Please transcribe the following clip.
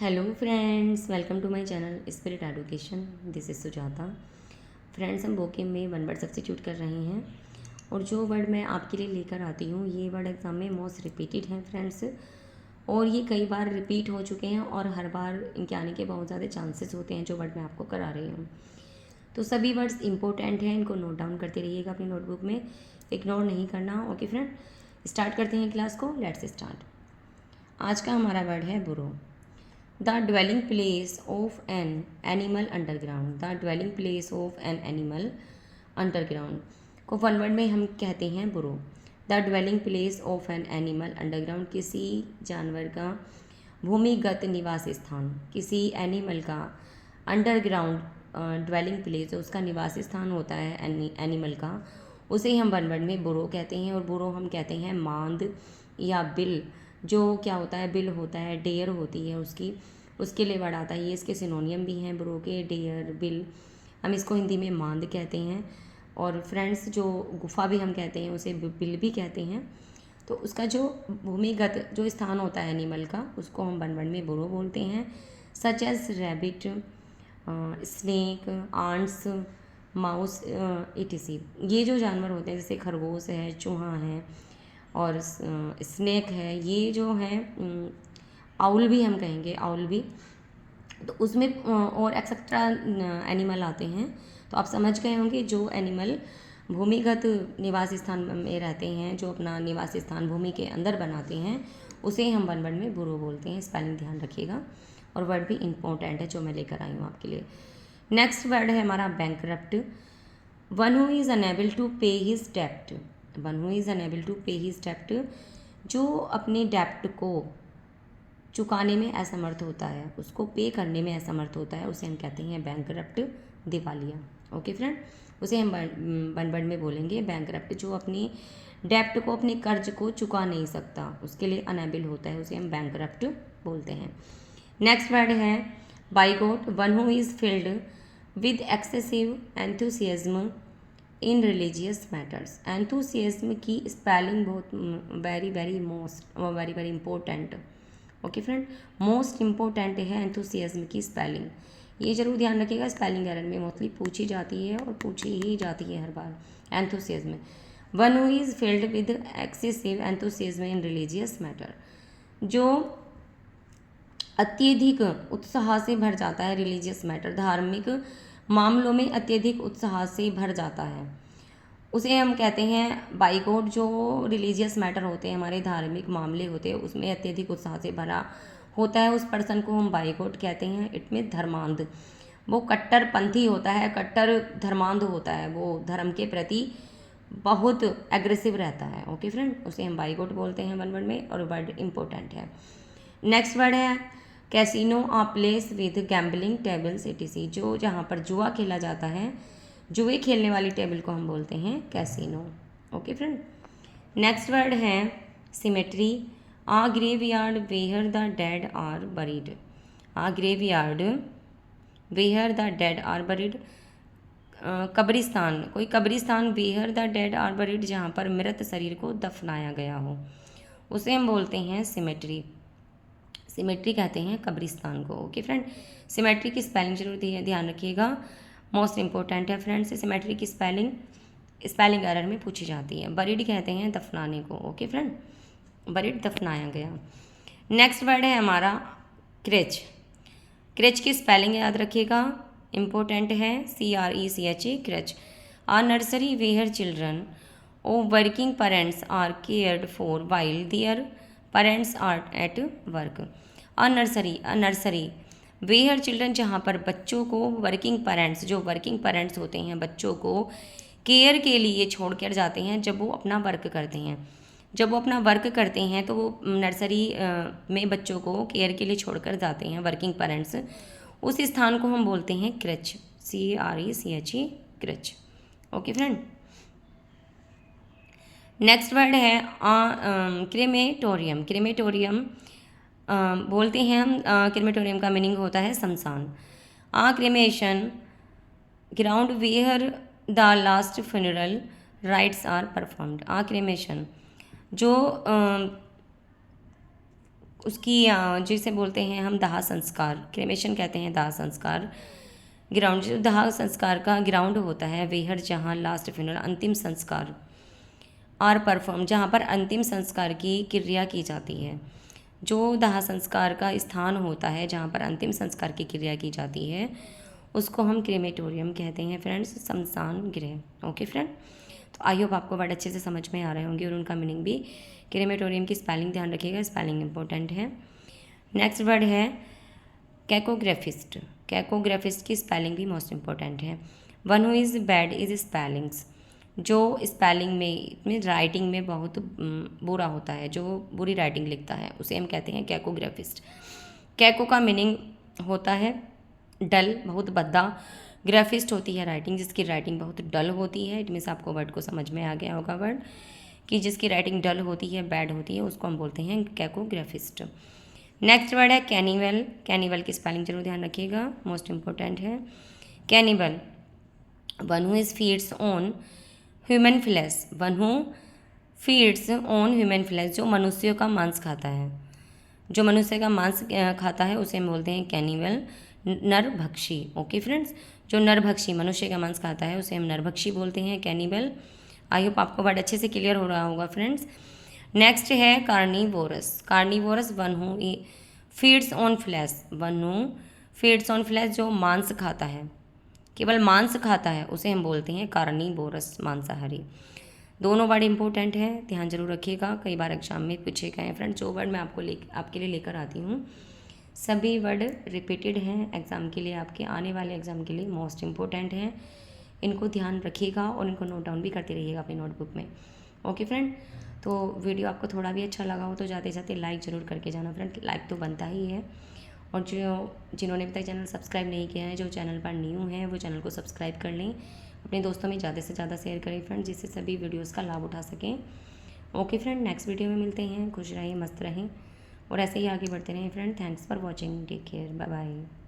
Hello friends, welcome to my channel spirit education. This is Sujata. Friends, हम vocab में one word substitute कर रहे हैं और जो वर्ड मैं आपके लिए लेकर आती हूँ ये वर्ड एग्ज़ाम में मोस्ट रिपीटेड हैं फ्रेंड्स, और ये कई बार रिपीट हो चुके हैं और हर बार इनके आने के बहुत ज़्यादा चांसेस होते हैं जो वर्ड मैं आपको करा रही हूँ। तो सभी वर्ड्स इंपॉर्टेंट हैं, इनको नोट डाउन करते रहिएगा अपनी नोटबुक में, इग्नोर नहीं करना। ओके फ्रेंड, स्टार्ट करते हैं क्लास को। Let's start. आज का हमारा वर्ड है बुरो। The dwelling place of an animal underground. The dwelling place of an animal underground को वन वर्ड में हम कहते हैं बुरो। The dwelling place of an animal underground, किसी जानवर का भूमिगत निवास स्थान, किसी एनिमल का अंडरग्राउंड ड्वेलिंग प्लेस, उसका निवास स्थान होता है एनिमल का, उसे हम वन वर्ड में बुरो कहते हैं। और बुरो हम कहते हैं मांद या बिल, जो क्या होता है, बिल होता है, डेयर होती है उसकी, उसके लिए वर्ड आता है। ये इसके सिनोनियम भी हैं बुरो के, डेयर, बिल। हम इसको हिंदी में मांद कहते हैं। और फ्रेंड्स, जो गुफा भी हम कहते हैं उसे बिल भी कहते हैं। तो उसका जो भूमिगत जो स्थान होता है एनिमल का, उसको हम वन वर्ड में बुरो बोलते हैं। Such as rabbit, snake, ants, mouse, etcetera. ये जो जानवर होते हैं जैसे खरगोश है, चूहा है और स्नेक है, ये जो है आउल भी हम कहेंगे, आउल भी, तो उसमें और एक्सेट्रा एनिमल आते हैं। तो आप समझ गए होंगे जो एनिमल भूमिगत निवास स्थान में रहते हैं, जो अपना निवास स्थान भूमि के अंदर बनाते हैं, उसे हम वन वर्ड में बुरो बोलते हैं। स्पेलिंग ध्यान रखिएगा, और वर्ड भी इम्पोर्टेंट है जो मैं लेकर आई हूँ आपके लिए। नेक्स्ट वर्ड है हमारा bankrupt. One who is unable to pay his डेप्ट। One who is unable to pay his डेप्ट, जो अपने डेप्ट को चुकाने में असमर्थ होता है, उसको पे करने में असमर्थ होता है, उसे हम कहते हैं बैंकरप्ट, दिवालिया। ओके फ्रेंड, उसे हम वन वर्ड में बोलेंगे बैंकरप्ट। जो अपनी डेप्ट को, अपने कर्ज को चुका नहीं सकता, उसके लिए अनेबल होता है, उसे हम बैंकरप्ट बोलते हैं। नेक्स्ट वर्ड है bigot. One who is filled with excessive enthusiasm in religious matters. Enthusiasm की स्पेलिंग बहुत very very important. Okay friend, most important है एंथुसियाज्म की स्पेलिंग। ये जरूर ध्यान रखिएगा, स्पेलिंग एरर में मोस्टली पूछी जाती है और पूछी ही जाती है हर बार। Enthusiasm, one who is filled with excessive enthusiasm in religious matter, जो अत्यधिक उत्साह से भर जाता है, रिलीजियस मैटर, धार्मिक मामलों में अत्यधिक उत्साह से भर जाता है, उसे हम कहते हैं बाइगोट। जो रिलीजियस मैटर होते हैं, हमारे धार्मिक मामले होते हैं, उसमें अत्यधिक उत्साह से भरा होता है, उस पर्सन को हम बाइगोट कहते हैं। इट में धर्मांध, वो कट्टरपंथी होता है, कट्टर धर्मांध होता है, वो धर्म के प्रति बहुत एग्रेसिव रहता है। ओके फ्रेंड, उसे हम बाइगोट बोलते हैं वन वर्ड में, और वर्ड इंपॉर्टेंट है। नेक्स्ट वर्ड है casino, a place with gambling tables etc, जो जहाँ पर जुआ खेला जाता है, जुए खेलने वाली टेबल को हम बोलते हैं casino. Okay friend, next word है cemetery. A graveyard where the dead are buried. A graveyard where the dead are buried, कब्रिस्तान, कोई कब्रिस्तान, where the dead are buried, जहाँ पर मृत शरीर को दफनाया गया हो, उसे हम बोलते हैं सिमेट्री। सिमेट्री कहते हैं कब्रिस्तान को। ओके फ्रेंड, सिमेट्री की स्पेलिंग जरूर ध्यान रखिएगा, मोस्ट इंपॉर्टेंट है फ्रेंड्स। सिमेट्री की स्पेलिंग एरर में पूछी जाती है। बरीड कहते हैं दफनाने को। ओके फ्रेंड, बरीड दफनाया गया। नेक्स्ट वर्ड है हमारा क्रेच। क्रेच की स्पेलिंग याद रखिएगा, इम्पोर्टेंट है, CRECH, creche. Or nursery where children of working parents are cared for while their parents are at work. A nursery where children, जहाँ पर बच्चों को वर्किंग पेरेंट्स, जो वर्किंग पेरेंट्स होते हैं, बच्चों को केयर के लिए छोड़ कर जाते हैं जब वो अपना वर्क करते हैं। जब वो अपना वर्क करते हैं तो वो नर्सरी में बच्चों को केयर के लिए छोड़कर जाते हैं वर्किंग पेरेंट्स, उस स्थान को हम बोलते हैं creche, CRECH, creche. Okay friend, next word है क्रेमेटोरियम। क्रेमेटोरियम बोलते हैं हम, क्रेमेटोरियम का मीनिंग होता है शमशान। Cremation ground where the last funeral rites are performed. Cremation, जो उसकी जिसे बोलते हैं हम दाह संस्कार, क्रेमेशन कहते हैं दाह संस्कार। ग्राउंड, जो दाह संस्कार का ग्राउंड होता है वेहर, जहाँ लास्ट फ्यूनरल अंतिम संस्कार और परफॉर्म, जहाँ पर अंतिम संस्कार की क्रिया की जाती है। जो दाह संस्कार का स्थान होता है जहाँ पर अंतिम संस्कार की क्रिया की जाती है उसको हम क्रेमेटोरियम कहते हैं फ्रेंड्स, शमशान गृह। ओके फ्रेंड, तो आई होप आपको वर्ड अच्छे से समझ में आ रहे होंगे और उनका मीनिंग भी। क्रेमेटोरियम की स्पेलिंग ध्यान रखिएगा, स्पेलिंग इंपॉर्टेंट है। नेक्स्ट वर्ड है कैकोग्राफिस्ट। कैकोग्राफिस्ट की स्पेलिंग भी मोस्ट इंपॉर्टेंट है। One who is bad is spellings, जो स्पेलिंग में राइटिंग में बहुत बुरा होता है, जो बुरी राइटिंग लिखता है उसे हम कहते हैं कैकोग्राफिस्ट। कैको का मीनिंग होता है डल, बहुत भद्दा। ग्राफिस्ट होती है राइटिंग, जिसकी राइटिंग बहुत डल होती है। इट मीन्स आपको वर्ड को समझ में आ गया होगा वर्ड, कि जिसकी राइटिंग डल होती है, बैड होती है, उसको हम बोलते हैं कैकोग्राफिस्ट। नेक्स्ट वर्ड है कैनिवल। कैनिवल की स्पेलिंग जरूर ध्यान रखिएगा, मोस्ट इंपॉर्टेंट है। Cannibal, one who is feeds on human flesh. One who feeds on human flesh, जो मनुष्यों का मांस खाता है, जो मनुष्य का मांस खाता है उसे हम बोलते हैं कैनिवल, नरभक्षी। ओके फ्रेंड्स, जो नरभक्षी मनुष्य का मांस खाता है उसे हम नरभक्षी बोलते हैं, कैनिबल। आई होप आपको वर्ड अच्छे से क्लियर हो रहा होगा फ्रेंड्स। नेक्स्ट है carnivorous. Carnivorous, one who feeds on flash. One who feeds on flash, जो मांस खाता है, केवल मांस खाता है, उसे हम बोलते हैं कार्निवोरस, मांसाहारी। दोनों वर्ड इंपॉर्टेंट है, ध्यान जरूर रखिएगा, कई बार एग्जाम में पूछे गए हैं फ्रेंड्स। जो वर्ड मैं आपके लिए लेकर आती हूँ सभी वर्ड रिपीटेड हैं एग्ज़ाम के लिए, आपके आने वाले एग्ज़ाम के लिए मोस्ट इम्पोर्टेंट हैं। इनको ध्यान रखिएगा और इनको नोट डाउन भी करते रहिएगा अपनी नोटबुक में। ओके फ्रेंड, तो वीडियो आपको थोड़ा भी अच्छा लगा हो तो जाते जाते लाइक ज़रूर करके जाना फ्रेंड, लाइक तो बनता ही है। और जिन्होंने अभी तक चैनल सब्सक्राइब नहीं किया है, जो चैनल पर न्यू है, वो चैनल को सब्सक्राइब कर लें, अपने दोस्तों में ज़्यादा से ज़्यादा शेयर करें फ्रेंड, जिससे सभी वीडियोज़ का लाभ उठा सकें। ओके फ्रेंड, नेक्स्ट वीडियो में मिलते हैं। खुश रहें, मस्त रहें और ऐसे ही आगे बढ़ते रहें friend. Thanks for watching, take care, bye bye.